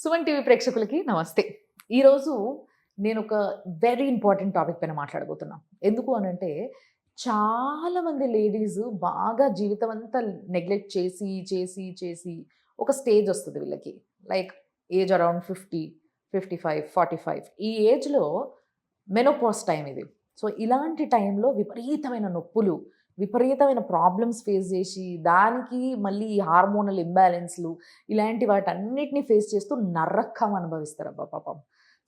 Suman TV ప్రేక్షకులకి నమస్తే. ఈరోజు నేను ఒక వెరీ ఇంపార్టెంట్ టాపిక్ పైన మాట్లాడబోతున్నా. ఎందుకు అనంటే చాలామంది లేడీస్ బాగా జీవితం అంతా నెగ్లెక్ట్ చేసి ఒక స్టేజ్ వస్తది వీళ్ళకి. లైక్ ఏజ్ అరౌండ్ 50, 55, 45 ఈ ఏజ్‌లో మెనోపాజ్ టైమ్ ఇది. సో, ఇలాంటి టైంలో విపరీతమైన నొప్పులు, విపరీతమైన ప్రాబ్లమ్స్ ఫేస్ జేసి, దానికి మళ్ళీ ఈ హార్మోనల్ ఇంబాలెన్స్‌లు ఇలాంటి వాటన్నిటిని ఫేస్ చేస్తూ నరకం అనుభవిస్తారబ్బా పాపం.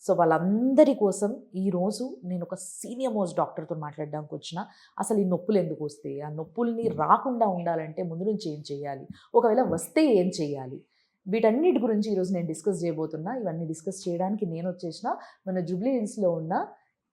సో, వాళ్ళందరి కోసం ఈరోజు నేను ఒక సీనియర్ మోస్ట్ డాక్టర్‌తో మాట్లాడడానికొచ్చిన. అసలు ఈ నొప్పులు ఎందుకొస్తాయి? ఆ నొప్పుల్ని రాకుండా ఉండాలంటే ముందు నుంచి ఏం చేయాలి? ఒకవేళ వస్తే ఏం చేయాలి? వీటన్నిటి గురించి ఈరోజు నేను డిస్కస్ చేయబోతున్నా. ఇవన్నీ డిస్కస్ చేయడానికి నేనొచ్చేసిన మన జూబ్లీ హిల్స్‌లో ఉన్న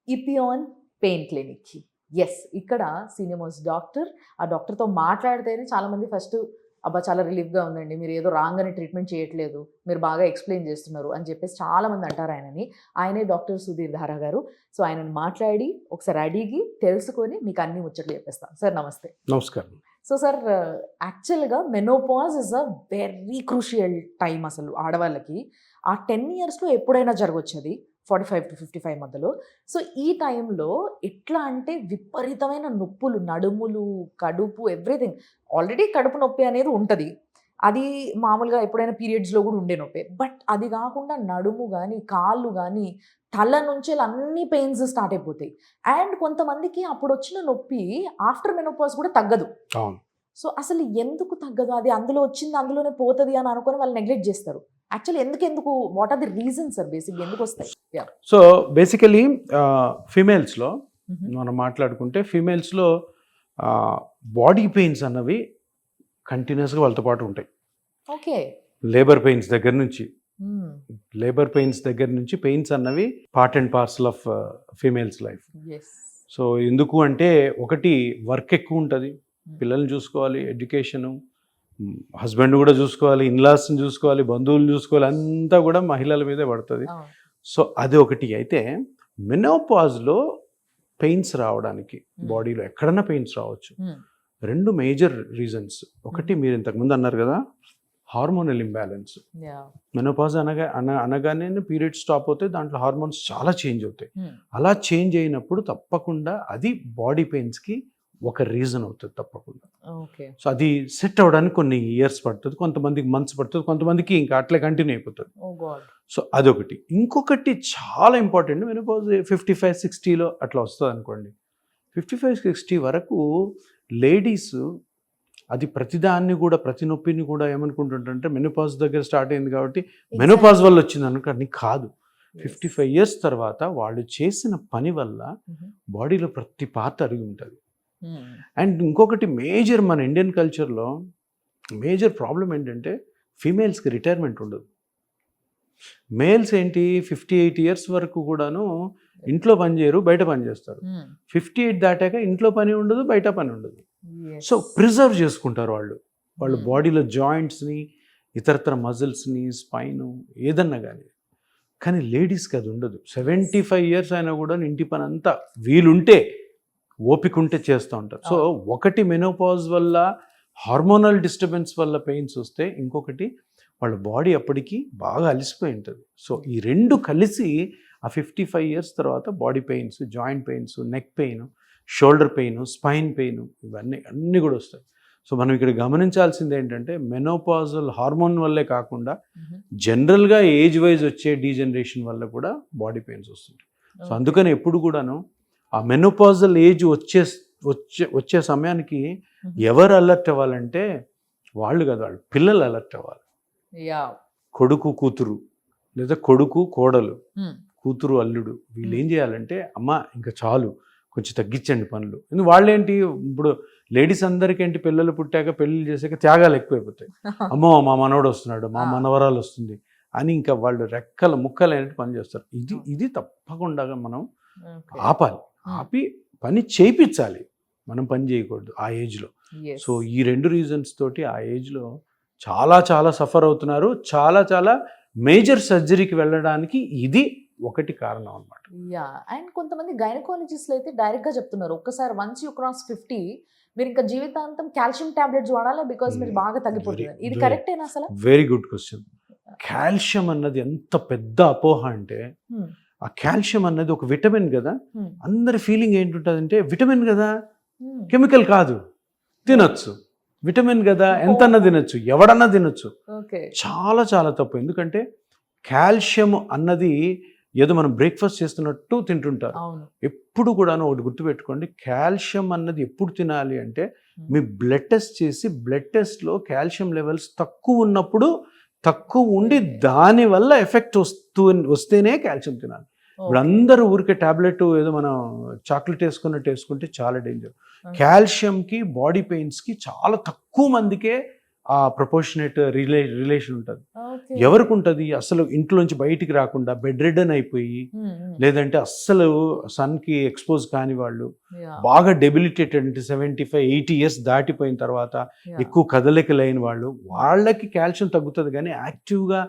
ఇపియాన్ పెయిన్ క్లినిక్‌కి. యెస్. ఇక్కడ సీనియర్ మోస్ట్ డాక్టర్. ఆ డాక్టర్‌తో మాట్లాడితేనే చాలామంది ఫస్ట్ అబ్బా! చాలా రిలీఫ్‌గా ఉందండి. మీరు ఏదో రాంగని ట్రీట్మెంట్ చేయట్లేదు. మీరు బాగా ఎక్స్‌ప్లెయిన్ చేస్తున్నారు అని చెప్పేసి చాలామంది అంటారు ఆయనని. ఆయనే డాక్టర్ సుధీర్ ధారా గారు. సో, ఆయనని మాట్లాడి ఒకసారి అడిగి తెలుసుకొని మీకు అన్ని ముచ్చట్లు చెప్పేస్తాను. సార్ నమస్తే. నమస్కారం. సో, సార్ యాక్చువల్‌గా menopause is a very crucial time అసలు ఆడవాళ్ళకి. ఆ 10 ఇయర్స్‌లో ఎప్పుడైనా జరగొచ్చది. 45-55 మధ్యలో. సో, ఈ టైంలో ఎట్లా అంటే విపరీతమైన నొప్పులు, నడుములు, కడుపు ఎవ్రీథింగ్. ఆల్రెడీ కడుపు నొప్పి అనేది ఉంటది. అది మామూలుగా ఎప్పుడైనా పీరియడ్స్‌లో గూడా ఉండే నొప్పే. బట్ అది గాకుండా నడుము గానీ, కాళ్ళు గానీ, తల నుంచెల్లి అన్ని పెయిన్స్ స్టార్ట్ అయిపోతాయి. అండ్ కొంతమందికి అప్పుడొచ్చిన నొప్పి ఆఫ్టర్ మెనోపాజ్ కూడా తగ్గదు. అవును. సో, అసలు ఎందుకు తగ్గదు? అది అందులో వచ్చింది అందులోనే పోతది అని అనుకోని వాళ్ళు నెగ్లెక్ట్ జేస్తారు. యాక్చువల్లీ ఎందుకు? What are the reasons sir బేసిక్‌గా ఎందుకొస్తాయి? యాహ్! సో, బేసికలీ ఫీమేల్స్‌లో హుహు. మనం మాట్లాడుకుంటే ఫీమేల్స్‌లో బాడీ పెయిన్స్ అన్నవి కంటిన్యూస్‌గా వాళ్ళతో పాటు ఉంటాయి. ఓకే. లేబర్ పెయిన్స్ దగ్గర నుంచి, హ్మ్. పెయిన్స్ అన్నవి part and parcel of females life. Yes. So, ఎందుకు అంటే ఒకటి వర్క్ ఎక్కువ ఉంటుంది. పిల్లల్ని చూసుకోవాలి, ఎడ్యుకేషను, హస్బెండ్ కూడా చూసుకోవాలి, ఇన్లాస్ని చూసుకోవాలి, బంధువులను చూసుకోవాలి, అంతా కూడా మహిళల మీదే పడుతుంది. అవును. సో, అది ఒకటి. అయితే మెనోపాజ్లో పెయిన్స్ రావడానికి బాడీలో ఎక్కడన్నా పెయిన్స్ రావచ్చు. హ్మ్. 2 మేజర్ రీజన్స్. ఒకటి మీరు ఇంతకుముందు అన్నారు కదా, హార్మోనల్ ఇంబ్యాలెన్స్. యాహ్! మెనోపాజ్ అనగానే పీరియడ్ స్టాప్ అవుతాయి, దాంట్లో హార్మోన్స్ చాలా చేంజ్ అవుతాయి. హ్మ్. అలా చేంజ్ అయినప్పుడు తప్పకుండా అది బాడీ పెయిన్స్కి ఒక రీజన్ అవుతుంది తప్పకుండా. ఓకే. సో, అది సెట్ అవ్వడానికి కొన్ని ఇయర్స్ పడుతుంది, కొంతమందికి మంత్స్ పడుతుంది, కొంతమందికి ఇంకా అట్లే కంటిన్యూ అయిపోతుంది. ఓహ్ గాడ్! సో, అదొకటి. ఇంకొకటి చాలా ఇంపార్టెంట్, మెనోపాజ్ 55, 60లో అట్లా వస్తుంది అనుకోండి. 55, 60 వరకు లేడీస్ అది ప్రతిదాన్ని కూడా, ప్రతి నొప్పిని కూడా ఏమనుకుంటుంటారంటే మెనోపాజ్ దగ్గర స్టార్ట్ అయింది కాబట్టి మెనోపాజ్ వల్ల వచ్చింది అనుకోండి. కాదు. 55 ఇయర్స్ తర్వాత వాళ్ళు చేసిన పని వల్ల బాడీలో ప్రతి పార్ట్ అరిగి ఉంటుంది. అండ్ ఇంకొకటి మేజర్, మన ఇండియన్ కల్చర్లో మేజర్ ప్రాబ్లం ఏంటంటే ఫీమేల్స్కి రిటైర్మెంట్ ఉండదు. మేల్స్ ఏంటి 58 ఇయర్స్ వరకు కూడాను ఇంట్లో పని చేయరు, బయట పని చేస్తారు. 58 దాటాక ఇంట్లో పని ఉండదు, బయట పని ఉండదు. సో, ప్రిజర్వ్ చేసుకుంటారు వాళ్ళ బాడీలో జాయింట్స్ని, ఇతరత్ర మజిల్స్ని, స్పైన్ ఏదన్నా కానీ లేడీస్కి అది ఉండదు. 75 ఇయర్స్ అయినా కూడా ఇంటి పని అంతా వీలుంటే, ఓపిక ఉంటే చేస్తూ ఉంటారు. సో, ఒకటి మెనోపాజ్ వల్ల, హార్మోనల్ డిస్టర్బెన్స్ వల్ల పెయిన్స్ వస్తే, ఇంకొకటి వాళ్ళ బాడీ అప్పటికి బాగా అలసిపోయి ఉంటుంది. సో, ఈ 2 కలిసి ఆ 55 ఇయర్స్ తర్వాత body pains, joint pains, neck pain, shoulder pain, spine pain, అన్నీ కూడా వస్తాయి. సో, మనం ఇక్కడ గమనించాల్సింది ఏంటంటే మెనోపాజల్ హార్మోన్ వల్లే కాకుండా జనరల్గా ఏజ్ వైజ్ వచ్చే డీజనరేషన్ వల్ల కూడా బాడీ పెయిన్స్ వస్తుంటాయి. సో, అందుకని ఎప్పుడు కూడాను ఆ మెనోపాజల్ ఏజ్ వచ్చే సమయానికి ఎవరు అలర్ట్ అవ్వాలంటే వాళ్ళు కాదు, వాళ్ళు పిల్లలు అలర్ట్ అవ్వాలి. యాహ్! కొడుకు కూతురు, లేదా కొడుకు కోడలు, కూతురు అల్లుడు, వీళ్ళు ఏం చేయాలంటే అమ్మ ఇంకా చాలు, కొంచెం తగ్గించండి పనులు. ఎందుకు వాళ్ళేంటి ఇప్పుడు లేడీస్ అందరికీ ఏంటి, పిల్లలు పుట్టాక పెళ్ళిళ్ళు చేసాక త్యాగాలు ఎక్కువైపోతాయి. అమ్మో మా మనవడు వస్తున్నాడు, మా మనవరాలు వస్తుంది అని ఇంకా వాళ్ళు రెక్కల ముక్కలైనట్టు పని చేస్తారు. ఇది తప్పకుండా మనం ఆపాలి. ఆపి పని చేయించాలి, మనం పని చేయకూడదు ఆ ఏజ్లో. సో, ఈ 2 రీజన్స్ తోటి ఆ ఏజ్లో చాలా సఫర్ అవుతున్నారు. చాలా మేజర్ సర్జరీకి వెళ్ళడానికి ఇది ఒకటి కారణం అన్నమాట. యాహ్! అండ్ కొంతమంది గైనకాలజిస్టులు అయితే డైరెక్ట్‌గా చెప్తున్నారు. ఒక్కసారి వన్స్ యూ క్రాస్ 50 మీరు ఇంకా జీవితాంతం కాల్షియం టాబ్లెట్స్ వాడాలి బికాజ్ మీరు బాగా తగ్గిపోతుంది. ఇది కరెక్టేనా అసలు? Very good question. కాల్షియం అన్నది ఎంత పెద్ద అపోహ అంటే, ఆ కాల్షియం అన్నది ఒక విటమిన్ కదా. అందరి ఫీలింగ్ ఏంటుంటుందంటే విటమిన్ కదా, కెమికల్ కాదు, తినొచ్చు. విటమిన్ కదా, ఎంతన్నా తినొచ్చు, ఎవడన్నా తినొచ్చు. చాలా చాలా తప్పు. ఎందుకంటే కాల్షియం అన్నది ఏదో మనం బ్రేక్ఫాస్ట్ చేస్తున్నట్టు తింటుంటారు. ఎప్పుడు కూడాను ఒకటి గుర్తుపెట్టుకోండి, కాల్షియం అన్నది ఎప్పుడు తినాలి అంటే మీ బ్లడ్ టెస్ట్ చేసి బ్లడ్ టెస్ట్లో కాల్షియం లెవెల్స్ తక్కువ ఉన్నప్పుడు, తక్కువ ఉండి దానివల్ల ఎఫెక్ట్ వస్తేనే కాల్షియం తినాలి. ఇప్పుడు అందరూ ఊరికే టాబ్లెట్ ఏదో మనం చాక్లెట్ వేసుకున్నట్టు వేసుకుంటే చాలా డేంజర్. కాల్షియంకి బాడీ పెయిన్స్కి చాలా తక్కువ మందికే ఆ ప్రపోర్షనేట్ రిలేషన్ ఉంటుంది. ఎవరికి ఉంటుంది? అసలు ఇంట్లోంచి బయటికి రాకుండా బెడ్ రిడన్ అయిపోయి, లేదంటే అస్సలు సన్కి ఎక్స్పోజ్ కాని వాళ్ళు, బాగా డెబిలిటేటెడ్ అంటే 75-80 years దాటిపోయిన తర్వాత ఎక్కువ కదలిక లేని వాళ్ళు, వాళ్ళకి కాల్షియం తగ్గుతుంది. కానీ యాక్టివ్గా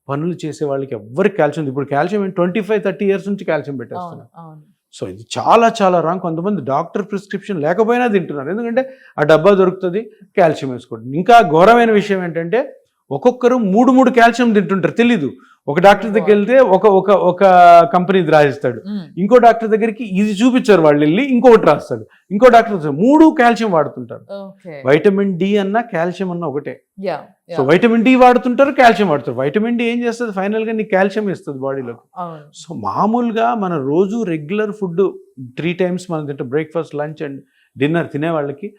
పనులు చేసే వాళ్ళకి ఎవరికి కాల్షియం, ఇప్పుడు కాల్షియం 25-30 years నుంచి కాల్షియం పెట్టేస్తున్నారు. సో ఇది చాలా చాలా రాంగ్. కొంతమంది డాక్టర్ ప్రిస్క్రిప్షన్ లేకపోయినా తింటున్నారు, ఎందుకంటే ఆ డబ్బా దొరుకుతుంది, కాల్షియం వేసుకోండి. ఇంకా ఘోరమైన విషయం ఏంటంటే ఒక్కొక్కరు 3 కాల్షియం తింటుంటారు, తెలీదు. ఒక డాక్టర్ దగ్గరికి వెళ్తే ఒక కంపెనీ రాసిస్తాడు, ఇంకో డాక్టర్ దగ్గరికి ఇది చూపించారు వాళ్ళు వెళ్ళి ఇంకొకటి రాస్తాడు, ఇంకో డాక్టర్ 3 కాల్షియం వాడుతుంటారు. వైటమిన్ డి అన్న కాల్షియం అన్న ఒకటే. సో వైటమిన్ డి వాడుతుంటారు, కాల్షియం వాడుతారు. వైటమిన్ డి ఏం చేస్తుంది? ఫైనల్గా నీకు కాల్షియం ఇస్తుంది బాడీలోకి. సో మామూలుగా మన రోజు రెగ్యులర్ ఫుడ్ 3 times మనం తింటాం, బ్రేక్ఫాస్ట్, లంచ్ అండ్ డిన్నర్ తినే వాళ్ళకి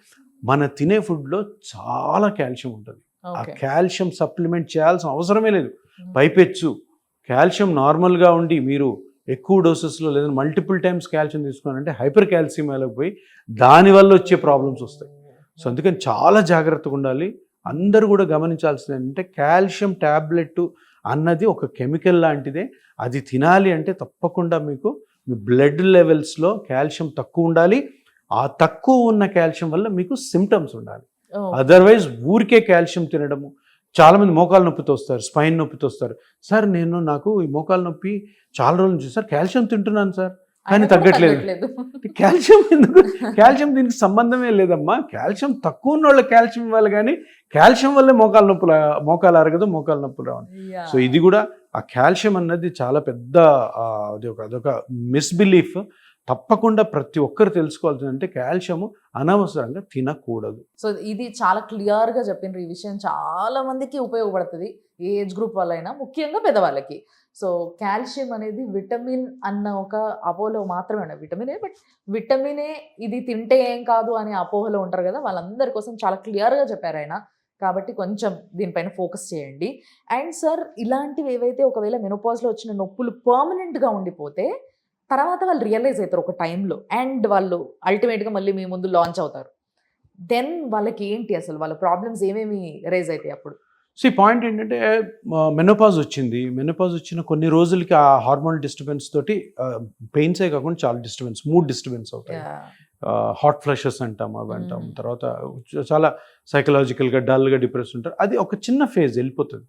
మన తినే ఫుడ్లో చాలా కాల్షియం ఉంటుంది. ఆ కాల్షియం సప్లిమెంట్ చేయాల్సిన అవసరమే లేదు. పైపెచ్చు కాల్షియం నార్మల్గా ఉండి మీరు ఎక్కువ డోసెస్లో లేదా మల్టిపుల్ టైమ్స్ కాల్షియం తీసుకున్నారంటే హైపర్ కాల్సియమియాలోకి పోయి దానివల్ల వచ్చే ప్రాబ్లమ్స్ వస్తాయి. సో అందుకని చాలా జాగ్రత్తగా ఉండాలి. అందరూ కూడా గమనించాల్సింది ఏంటంటే కాల్షియం ట్యాబ్లెట్ అన్నది ఒక కెమికల్ లాంటిదే. అది తినాలి అంటే తప్పకుండా మీకు మీ బ్లడ్ లెవెల్స్లో కాల్షియం తక్కువ ఉండాలి. ఆ తక్కువ ఉన్న కాల్షియం వల్ల మీకు సిమ్టమ్స్ ఉండాలి. అదర్వైజ్ ఊరికే కాల్షియం తినడము. చాలామంది మోకాలు నొప్పితో వస్తారు, స్పైన్ నొప్పితో వస్తారు. సార్ నాకు ఈ మోకాలు నొప్పి చాలా రోజుల నుంచి సార్ కాల్షియం తింటున్నాను సార్, కానీ తగ్గట్లేదు. కాల్షియం ఎందుకు? కాల్షియం దీనికి సంబంధమే లేదమ్మా. కాల్షియం తక్కువ ఉన్న వాళ్ళకి కాల్షియం ఇవ్వాలి, కానీ కాల్షియం వల్లే మోకాలు అరగదు, మోకాలు నొప్పులు రావాలి. సో ఇది కూడా ఆ కాల్షియం అన్నది చాలా పెద్ద అదొక మిస్బిలీఫ్. తప్పకుండా ప్రతి ఒక్కరు తెలుసుకోవాల్సింది అంటే కాల్షియం అనవసరంగా తినకూడదు. సో ఇది చాలా క్లియర్గా చెప్పిండ్రు. ఈ విషయం చాలా మందికి ఉపయోగపడుతుంది, ఏ ఏజ్ గ్రూప్ వాళ్ళైనా, ముఖ్యంగా పెద్దవాళ్ళకి. సో కాల్షియం అనేది విటమిన్ అన్న ఒక అపోహలో మాత్రమే ఉండదు. విటమినే, బట్ విటమినే ఇది తింటే ఏం కాదు అనే అపోహలో ఉంటారు కదా, వాళ్ళందరి కోసం చాలా క్లియర్గా చెప్పారు ఆయన. కాబట్టి కొంచెం దీనిపైన ఫోకస్ చేయండి. అండ్ సార్, ఇలాంటివి ఏవైతే ఒకవేళ మెనోపాజ్లో వచ్చిన నొప్పులు పర్మనెంట్గా ఉండిపోతే తర్వాత వాళ్ళు రియలైజ్ అవుతారు ఒక టైంలో, అండ్ వాళ్ళు అల్టిమేట్గా మళ్ళీ మీ ముందు లాంచ్ అవుతారు. దెన్ వాళ్ళకి ఏంటి అసలు, వాళ్ళ ప్రాబ్లమ్స్ ఏమేమి రైజ్ అవుతాయి అప్పుడు? సో ఈ పాయింట్ ఏంటంటే మెనోపాజ్ వచ్చిన కొన్ని రోజులకి ఆ హార్మోనల్ డిస్టర్బెన్స్ తోటి పెయిన్సే కాకుండా చాలా మూడ్ డిస్టర్బెన్స్ అవుతాయి. హాట్ ఫ్లషెస్ అంటాం, అవి అంటాం. తర్వాత చాలా సైకలాజికల్గా డల్గా డిప్రెస్ ఉంటారు. అది ఒక చిన్న ఫేజ్ వెళ్ళిపోతుంది.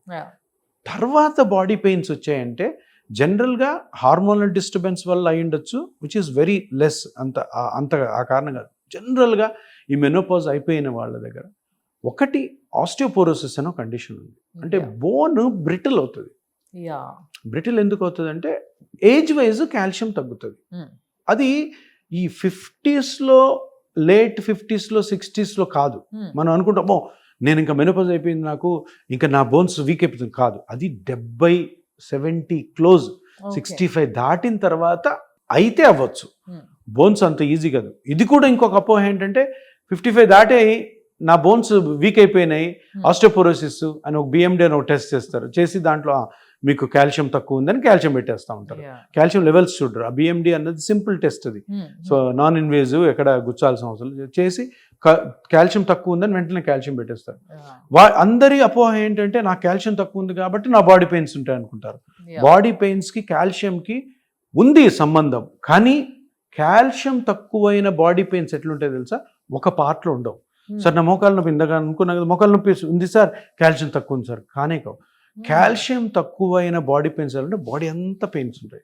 తర్వాత బాడీ పెయిన్స్ వచ్చాయంటే జనరల్గా హార్మోనల్ డిస్టర్బెన్స్ వల్ల అయి ఉండొచ్చు, విచ్ ఈస్ వెరీ లెస్. అంత ఆ కారణంగా జనరల్గా ఈ మెనోపాజ్ అయిపోయిన వాళ్ళ దగ్గర ఒకటి ఆస్టియోపోరోసిస్ అనే కండిషన్ ఉంది. అంటే బోన్ బ్రిటిల్ అవుతుంది. బ్రిటిల్ ఎందుకు అవుతుంది అంటే ఏజ్ వైజ్ కాల్షియం తగ్గుతుంది. అది ఈ 50s, లేట్ 50s, 60s కాదు. మనం అనుకుంటాం నేను ఇంకా మెనోపాజ్ అయిపోయింది, నాకు ఇంకా నా బోన్స్ వీక్ అయిపోతుంది. కాదు, అది 70 క్లోజ్ 65 దాటిన తర్వాత అయితే అవ్వచ్చు. బోన్స్ అంత ఈజీ కాదు. ఇది కూడా ఇంకొక అపోహ ఏంటంటే 55 దాటే నా బోన్స్ వీక్ అయిపోయినాయి, ఆస్టియోపోరోసిస్ అని ఒక BMD అని ఒక టెస్ట్ చేస్తారు. చేసి దాంట్లో మీకు కాల్షియం తక్కువ ఉందని కాల్షియం పెట్టేస్తూ ఉంటారు. కాల్షియం లెవెల్స్ చూడరు. ఆ BMD అన్నది సింపుల్ టెస్ట్ అది. సో నాన్ ఇన్వేజివ్, ఎక్కడ గుచ్చాల్సిన అవసరం చేసి కాల్షియం తక్కువ ఉందని వెంటనే కాల్షియం పెట్టేస్తారు. అందరి అపోహ ఏంటంటే నాకు కాల్షియం తక్కువ ఉంది కాబట్టి నా బాడీ పెయిన్స్ ఉంటాయి అనుకుంటారు. బాడీ పెయిన్స్కి కాల్షియంకి ఉంది సంబంధం, కానీ కాల్షియం తక్కువైన బాడీ పెయిన్స్ ఎట్లుంటాయి తెలుసా? ఒక పార్ట్లో ఉండవు. సార్ నా మోకాలు నొప్పి ఇందాక అనుకున్నా కదా, మోకాలు నొప్పి ఉంది సార్, కాల్షియం తక్కువ ఉంది సార్, కానే కావు. కాల్షియం తక్కువైన బాడీ పెయిన్స్ అంటే బాడీ అంతా పెయిన్స్ ఉంటాయి,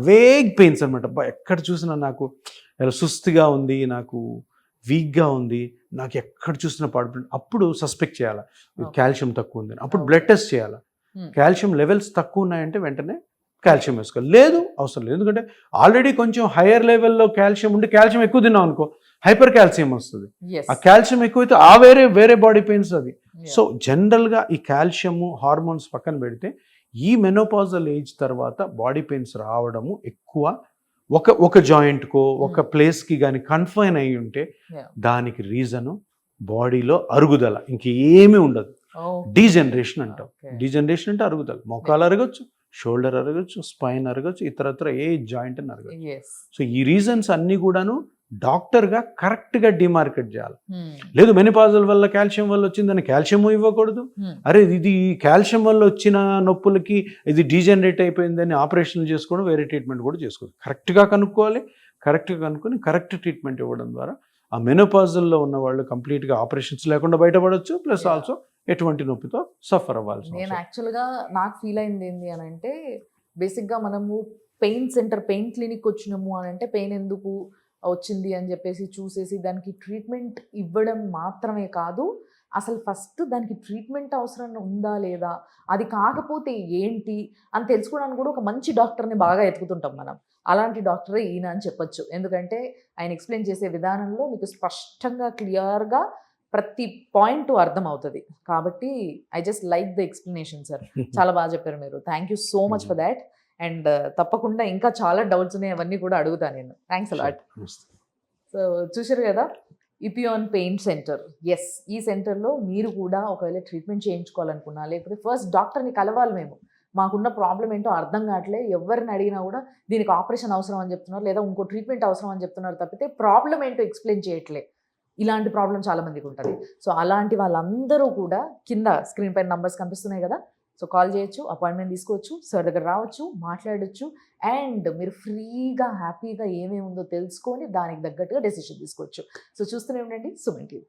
వేగ్ పెయిన్స్ అనమాట. ఎక్కడ చూసినా నాకు సుస్తుగా ఉంది, నాకు వీక్గా ఉంది, నాకు ఎక్కడ చూసినా అప్పుడు సస్పెక్ట్ చేయాలి కాల్షియం తక్కువ ఉంది. అప్పుడు బ్లడ్ టెస్ట్ చేయాలి. కాల్షియం లెవెల్స్ తక్కువ ఉన్నాయంటే వెంటనే కాల్షియం వేసుకోవాలి. లేదు అవసరం లేదు, ఎందుకంటే ఆల్రెడీ కొంచెం హయ్యర్ లెవెల్లో కాల్షియం ఉండి కాల్షియం ఎక్కువ తిన్నాం అనుకో హైపర్ కాల్షియం వస్తుంది. ఆ కాల్షియం ఎక్కువైతే ఆ వేరే బాడీ పెయిన్స్ అది. సో జనరల్గా ఈ కాల్షియము హార్మోన్స్ పక్కన పెడితే ఈ మెనోపాజల్ ఏజ్ తర్వాత బాడీ పెయిన్స్ రావడము ఎక్కువ ఒక జాయింట్కో ఒక ప్లేస్కి కానీ కన్ఫైన్ అయి ఉంటే దానికి రీజను బాడీలో అరుగుదల, ఇంకేమీ ఉండదు. డీజనరేషన్ అంటాం. డీజనరేషన్ అంటే అరుగుదల, మోకాలు అరగచ్చు, షోల్డర్ అరగచ్చు, స్పైన్ అరగచ్చు, ఇతరత్ర ఏ జాయింట్ అని అరగచ్చు. సో ఈ రీజన్స్ అన్నీ కూడాను డాక్టర్గా కరెక్ట్గా డిమార్కెట్ చేయాలి. లేదు మెనోపాజల్ వల్ల కాల్షియం వల్ల వచ్చిందని కాల్షియం ఇవ్వకూడదు. అరే ఇది కాల్షియం వల్ల వచ్చిన నొప్పులకి ఇది డీజనరేట్ అయిపోయిందని ఆపరేషన్లు చేసుకోవడం, వేరే ట్రీట్మెంట్ కూడా చేసుకోవాలి. కరెక్ట్గా కనుక్కోవాలి. కరెక్ట్గా కనుక్కొని కరెక్ట్ ట్రీట్మెంట్ ఇవ్వడం ద్వారా ఆ మెనోపాజల్లో ఉన్న వాళ్ళు కంప్లీట్గా ఆపరేషన్స్ లేకుండా బయటపడవచ్చు. ప్లస్ ఆల్సో ఎటువంటి నొప్పితో సఫర్ అవ్వాల్సి. నేను యాక్చువల్గా నాకు ఫీల్ అయింది ఏంటి అని అంటే, బేసిక్గా మనము పెయిన్ క్లినిక్ వచ్చినాము అని అంటే పెయిన్ ఎందుకు వచ్చింది అని చెప్పేసి చూసేసి దానికి ట్రీట్మెంట్ ఇవ్వడం మాత్రమే కాదు, అసలు ఫస్ట్ దానికి ట్రీట్మెంట్ అవసరం ఉందా లేదా, అది కాకపోతే ఏంటి అని తెలుసుకోవడానికి కూడా ఒక మంచి డాక్టర్ని బాగా ఎతుకుతుంటాం మనం. అలాంటి డాక్టరే ఈయన అని చెప్పొచ్చు. ఎందుకంటే ఆయన ఎక్స్ప్లెయిన్ చేసే విధానంలో మీకు స్పష్టంగా క్లియర్గా ప్రతి పాయింట్ అర్థం అవుతుంది. కాబట్టి I just like the explanation sir. చాలా బాగా చెప్పారు మీరు. Thank you so much for that. And తప్పకుండా ఇంకా చాలా డౌట్స్ ఉన్నాయి, అవన్నీ కూడా అడుగుతాను నేను. Thanks a lot. సో చూసారు కదా, ఇపియాన్ పెయిన్ సెంటర్. ఎస్, ఈ సెంటర్లో మీరు కూడా ఒకవేళ ట్రీట్మెంట్ చేయించుకోవాలనుకున్నా, లేకపోతే ఫస్ట్ డాక్టర్ని కలవాలి. మేము మాకున్న ప్రాబ్లం ఏంటో అర్థం కావట్లేదు, ఎవరిని అడిగినా కూడా దీనికి ఆపరేషన్ అవసరం అని చెప్తున్నారు, లేదా ఇంకో ట్రీట్మెంట్ అవసరం అని చెప్తున్నారు తప్పితే ప్రాబ్లం ఏంటో ఎక్స్ప్లెయిన్ చేయట్లే. ఇలాంటి ప్రాబ్లం చాలా మందికి ఉంటుంది. సో అలాంటి వాళ్ళందరూ కూడా కింద స్క్రీన్ పైన నంబర్స్ కనిపిస్తున్నాయి కదా, సో కాల్ చేయొచ్చు, అపాయింట్మెంట్ తీసుకోవచ్చు, సార్ దగ్గర రావచ్చు, మాట్లాడొచ్చు. అండ్ మీరు ఫ్రీగా హ్యాపీగా ఏమేమి ఉందో తెలుసుకొని దానికి తగ్గట్టుగా డెసిషన్ తీసుకోవచ్చు. సో చూస్తూనే ఉండండి సుమన్ టీవీ.